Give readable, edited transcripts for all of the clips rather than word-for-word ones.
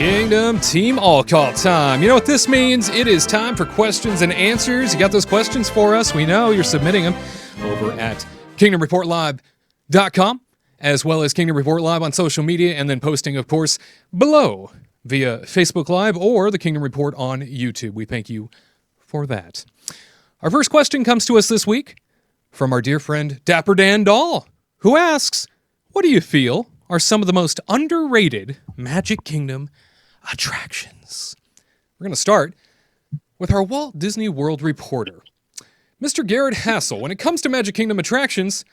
Kingdom Team All Call time. You know what this means? It is time for questions and answers. You got those questions for us? We know you're submitting them over at kingdomreportlive.com, as well as Kingdom Report Live on social media, and then posting, of course, below via Facebook Live or the Kingdom Report on YouTube. We thank you for that. Our first question comes to us this week from our dear friend Dapper Dan Doll, who asks, what do you feel are some of the most underrated Magic Kingdom attractions? We're going to start with our Walt Disney World reporter, Mr. Garrett Hassel. When it comes to Magic Kingdom attractions,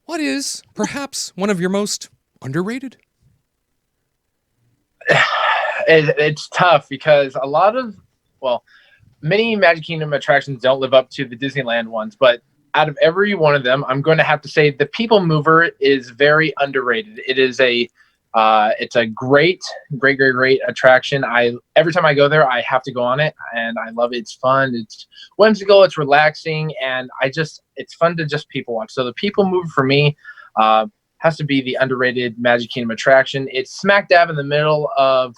what is perhaps one of your most underrated? It's tough because many Magic Kingdom attractions don't live up to the Disneyland ones, but out of every one of them, I'm going to have to say the People Mover is very underrated. It is it's a great attraction. Every time I go there, I have to go on it, and I love it. It's fun. It's whimsical. It's relaxing, and it's fun to just people watch. So the People Mover for me has to be the underrated Magic Kingdom attraction. It's smack dab in the middle of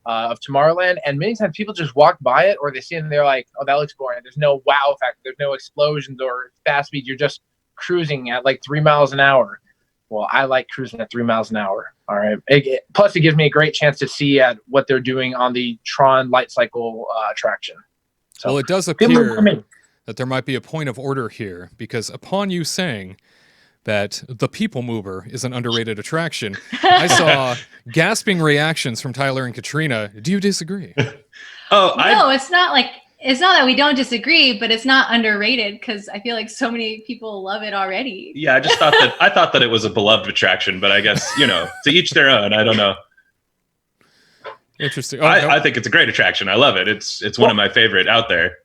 Tomorrowland, and many times people just walk by it, or they see it and they're like, oh, that looks boring. There's no wow factor. There's no explosions or fast speed. You're just cruising at like 3 miles an hour. Well, I like cruising at 3 miles an hour. All right. Plus, it gives me a great chance to see what they're doing on the Tron Light Cycle attraction. So, well, it does appear that there might be a point of order here, because upon you saying that the People Mover is an underrated attraction, I saw gasping reactions from Tyler and Katrina. Do you disagree? No, it's not that we don't disagree, but it's not underrated because I feel like so many people love it already. Yeah, I thought that it was a beloved attraction, but I guess, to each their own. I don't know. Interesting. I think it's a great attraction. I love it. It's one of my favorite out there.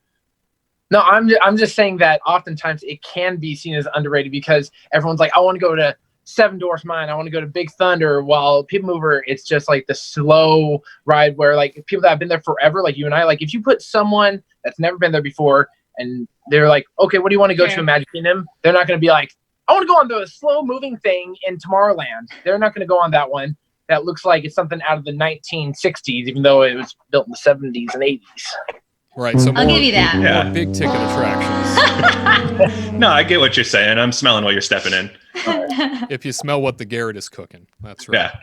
No, I'm just saying that oftentimes it can be seen as underrated because everyone's like, I want to go to Seven Dwarfs Mine, I want to go to Big Thunder, while People Mover, it's just like the slow ride where like people that have been there forever, like you and I, like if you put someone that's never been there before and they're like, okay, what do you want to go to in Magic Kingdom? They're not going to be like, I want to go on the slow moving thing in Tomorrowland. They're not going to go on that one. That looks like it's something out of the 1960s, even though it was built in the 70s and 80s. Right, so I'll give you that. More big ticket attractions. No, I get what you're saying. I'm smelling what you're stepping in. If you smell what the Garrett is cooking, that's right. Yeah.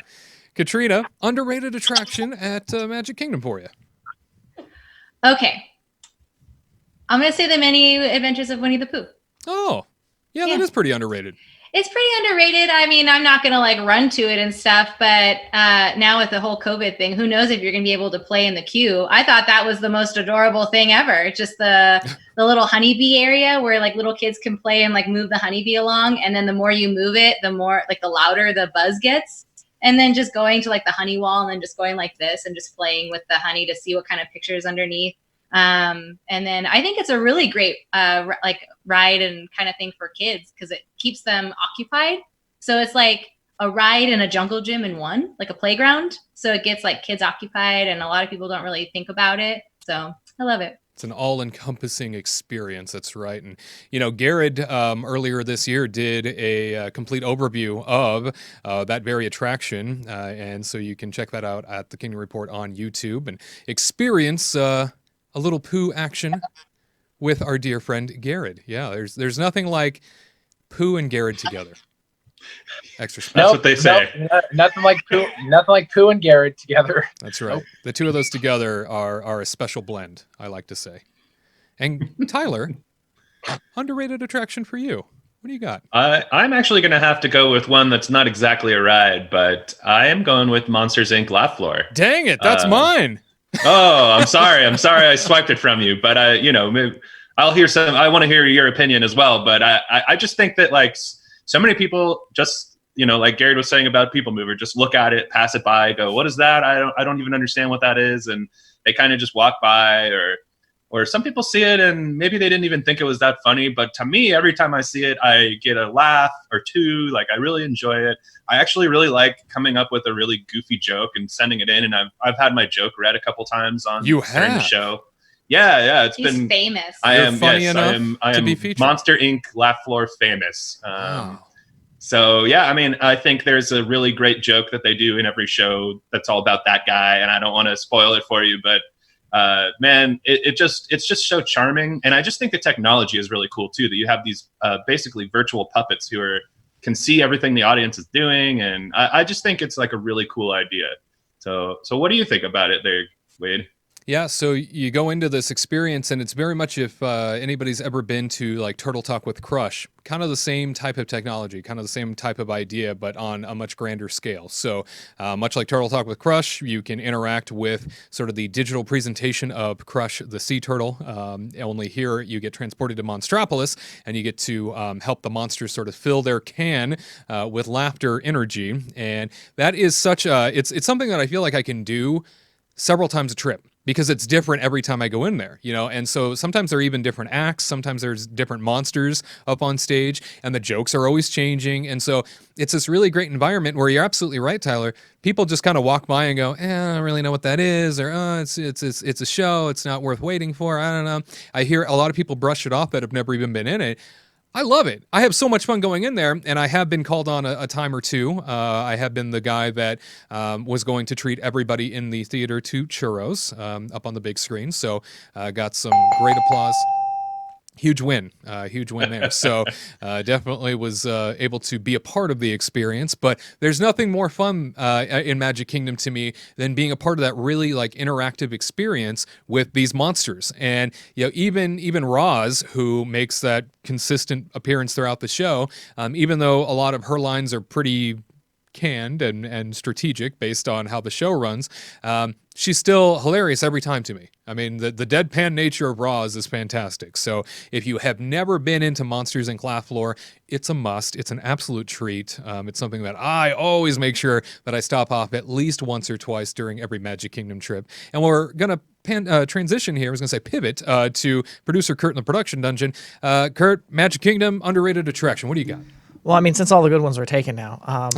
Katrina, underrated attraction at Magic Kingdom for you. Okay. I'm going to say The Many Adventures of Winnie the Pooh. Oh, yeah, that is pretty underrated. It's pretty underrated. I mean, I'm not going to run to it and stuff, but now with the whole COVID thing, who knows if you're going to be able to play in the queue. I thought that was the most adorable thing ever. Just the little honeybee area where little kids can play and move the honeybee along. And then the more you move it, the more the louder the buzz gets. And then just going to the honey wall and then just going like this and just playing with the honey to see what kind of pictures underneath. And then I think it's a really great ride and kind of thing for kids because it keeps them occupied. So it's like a ride and a jungle gym in one, like a playground. So it gets kids occupied, and a lot of people don't really think about it. So I love it. It's an all-encompassing experience. That's right. And, Garrett earlier this year did a complete overview of that very attraction. And so you can check that out at the Kingdom Report on YouTube and experience a little Pooh action with our dear friend Garrett. Yeah, there's nothing like Pooh and Garrett together. Extra special. That's what they say. Nothing like Pooh and Garrett together. That's right. Nope. The two of those together are a special blend, I like to say. And Tyler, underrated attraction for you. What do you got? I'm actually going to have to go with one that's not exactly a ride, but I am going with Monsters, Inc. Laugh Floor. Dang it, that's mine. Oh, I'm sorry. I swiped it from you, but I want to hear your opinion as well. But I just think that so many people just, like Garrett was saying about People Mover, just look at it, pass it by, go, what is that? I don't even understand what that is. And they kind of just walk by, or some people see it and maybe they didn't even think it was that funny. But to me, every time I see it, I get a laugh or two. I really enjoy it. I actually really like coming up with a really goofy joke and sending it in. And I've had my joke read a couple times during the show. Yeah, He's been famous. I am funny enough to be featured. Monster Inc. Laugh Floor famous. So yeah, I mean, I think there's a really great joke that they do in every show that's all about that guy, and I don't want to spoil it for you, but man, it's just so charming, and I just think the technology is really cool too. That you have these basically virtual puppets who can see everything the audience is doing, and I just think it's like a really cool idea. So what do you think about it, there, Wade? Yeah, so you go into this experience, and it's very much, if anybody's ever been to like Turtle Talk with Crush, kind of the same type of technology, kind of the same type of idea, but on a much grander scale. So much like Turtle Talk with Crush, you can interact with sort of the digital presentation of Crush the sea turtle. Only here you get transported to Monstropolis, and you get to help the monsters sort of fill their can with laughter energy. And that is such a, it's something that I feel like I can do several times a trip, because it's different every time I go in there, you know? And so sometimes there are even different acts, sometimes there's different monsters up on stage, and the jokes are always changing. And so it's this really great environment where you're absolutely right, Tyler. People just kind of walk by and go, I don't really know what that is, or it's a show, it's not worth waiting for, I don't know. I hear a lot of people brush it off that have never even been in it. I love it. I have so much fun going in there, and I have been called on a time or two. I have been the guy that was going to treat everybody in the theater to churros up on the big screen, so got some great applause. Huge win there. So definitely was able to be a part of the experience. But there's nothing more fun in Magic Kingdom to me than being a part of that really like interactive experience with these monsters. And you know, even Roz, who makes that consistent appearance throughout the show, even though a lot of her lines are pretty canned and strategic based on how the show runs, she's still hilarious every time to me. I mean, the deadpan nature of Roz is fantastic. So if you have never been into Monsters and Claflor, it's a must. It's an absolute treat. It's something that I always make sure that I stop off at least once or twice during every Magic Kingdom trip. And we're going to transition here. I was going to say pivot to producer Kurt in the production dungeon. Kurt, Magic Kingdom, underrated attraction. What do you got? Well, I mean, since all the good ones were taken now,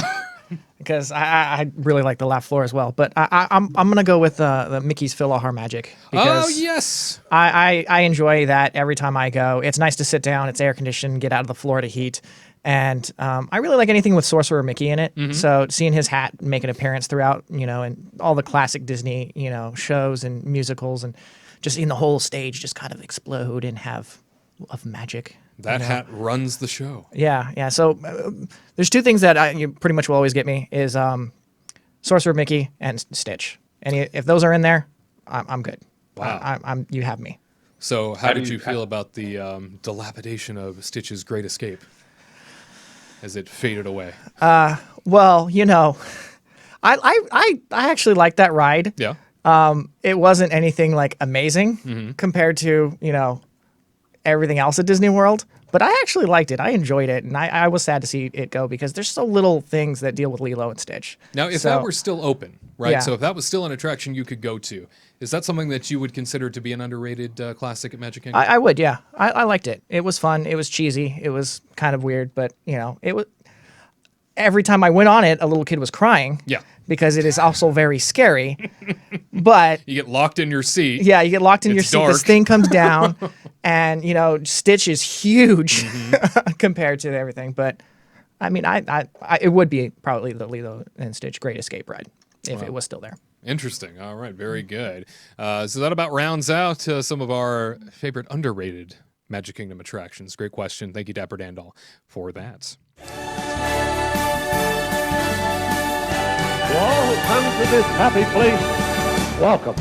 because I really like the laugh floor as well, but I'm gonna go with the Mickey's Philhar Magic. Oh yes, I enjoy that every time I go. It's nice to sit down. It's air conditioned. Get out of the Florida heat, and I really like anything with Sorcerer Mickey in it. Mm-hmm. So seeing his hat make an appearance throughout, and all the classic Disney, shows and musicals, and just seeing the whole stage just kind of explode and have of magic. That hat runs the show. Yeah. So there's two things that you pretty much will always get me is Sorcerer Mickey and Stitch. And if those are in there, I'm good. Wow. You have me. So how did you feel about the dilapidation of Stitch's Great Escape as it faded away? Well, I actually liked that ride. Yeah. It wasn't anything like amazing compared to, everything else at Disney World, but I actually liked it. I enjoyed it, and I was sad to see it go because there's so little things that deal with Lilo and Stitch. Now, if that were still open, right? Yeah. So if that was still an attraction you could go to, is that something that you would consider to be an underrated classic at Magic Kingdom? I would, yeah. I liked it. It was fun. It was cheesy. It was kind of weird, but it was. Every time I went on it, a little kid was crying. Yeah. Because it is also very scary. But you get locked in your seat. Yeah, you get locked in your seat. Dark. This thing comes down, and Stitch is huge compared to everything. But I mean, I it would be probably the Lilo and Stitch Great Escape ride if it was still there. Interesting. All right, very good. So that about rounds out some of our favorite underrated Magic Kingdom attractions. Great question. Thank you, Dapper Dandal, for that. To all who come to this happy place, welcome.